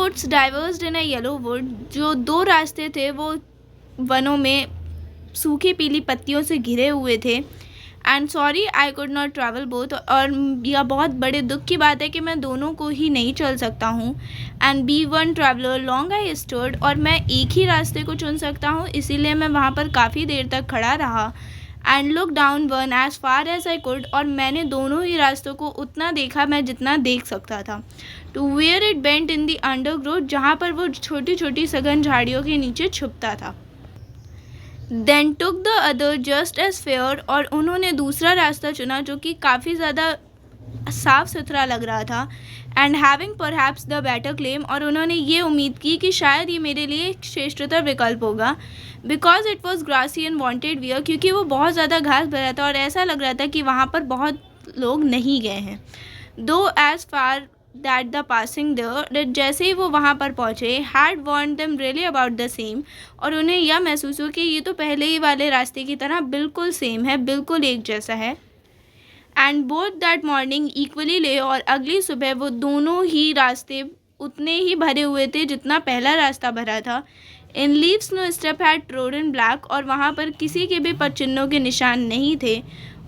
Roads diverged in a yellow would, जो दो रास्ते थे वो वनों में सूखी पीली पत्तियों से घिरे हुए थे। And sorry I could not travel both, और यह बहुत बड़े दुख की बात है कि मैं दोनों को ही नहीं चल सकता हूँ। And be one traveller long I stood, और मैं एक ही रास्ते को चुन सकता हूँ, इसीलिए मैं वहाँ पर काफ़ी देर तक खड़ा रहा। And look down one as far as I could, और मैंने दोनों ही रास्तों को उतना देखा मैं जितना देख सकता था। To where it bent in the undergrowth, जहाँ पर वो छोटी छोटी सघन झाड़ियों के नीचे छुपता था। Then took the other just as fair, और उन्होंने दूसरा रास्ता चुना जो कि काफ़ी ज़्यादा साफ सुथरा लग रहा था। And having perhaps the better claim, और उन्होंने ये उम्मीद की कि शायद ये मेरे लिए एक श्रेष्ठतर विकल्प होगा। Because it was grassy and wanted wear, क्योंकि वो बहुत ज़्यादा घास भरा था और ऐसा लग रहा था कि वहाँ पर बहुत लोग नहीं गए हैं। Though as far that the passing there, जैसे ही वो वहाँ पर पहुँचे, had warned them really about the same, और उन्हें यह महसूस हुआ कि ये तो पहले ही वाले रास्ते की तरह बिल्कुल सेम है, बिल्कुल एक जैसा है। And both that morning equally ले, और अगली सुबह वो दोनों ही रास्ते उतने ही भरे हुए थे जितना पहला रास्ता भरा था। In leaves no step had trodden black, और वहाँ पर किसी के भी पदचिन्हों के निशान नहीं थे।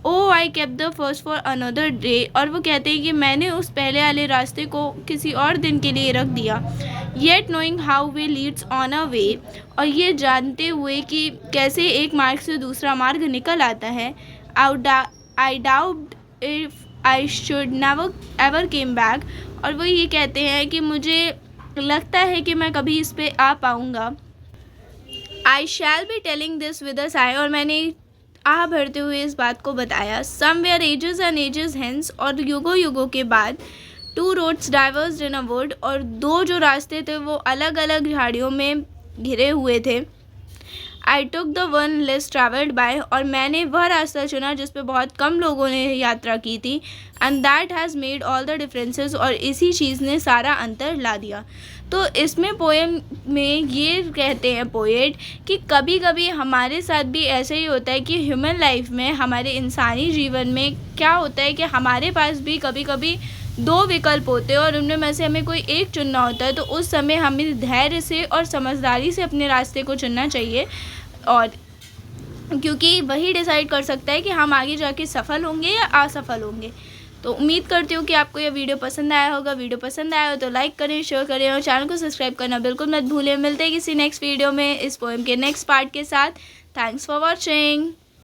Oh I kept the first for another day, और वो कहते हैं कि मैंने उस पहले वाले रास्ते को किसी और दिन के लिए रख दिया। Yet knowing how way leads on a way, और ये जानते हुए कि कैसे एक मार्ग से दूसरा मार्ग निकल आता है। I doubt if I should never ever came back, और वो ये कहते हैं कि मुझे लगता है कि मैं कभी इस पे आ पाऊँगा। I shall be telling this with a sigh, और मैंने आह भरते हुए इस बात को बताया। Somewhere ages and ages hence, और युगों युगों के बाद। Two roads diverged in a wood, और दो जो रास्ते थे वो अलग अलग झाड़ियों में घिरे हुए थे। I took the one less travelled by, और मैंने वह रास्ता चुना जिस पे बहुत कम लोगों ने यात्रा की थी। And that has made all the differences, और इसी चीज़ ने सारा अंतर ला दिया। तो इसमें पोएम में ये कहते हैं पोएट कि कभी कभी हमारे साथ भी ऐसे ही होता है कि ह्यूमन लाइफ में, हमारे इंसानी जीवन में क्या होता है कि हमारे पास भी कभी कभी दो विकल्प होते हैं और उनमें में से हमें कोई एक चुनना होता है। तो उस समय हमें धैर्य से और समझदारी से अपने रास्ते को चुनना चाहिए, और क्योंकि वही डिसाइड कर सकता है कि हम आगे जाके सफल होंगे या असफल होंगे। तो उम्मीद करती हूँ कि आपको यह वीडियो पसंद आया होगा। वीडियो पसंद आया हो तो लाइक करें, शेयर करें और चैनल को सब्सक्राइब करना बिल्कुल मत भूलें। मिलते हैं किसी नेक्स्ट वीडियो में इस पोएम के नेक्स्ट पार्ट के साथ। Thanks for watching.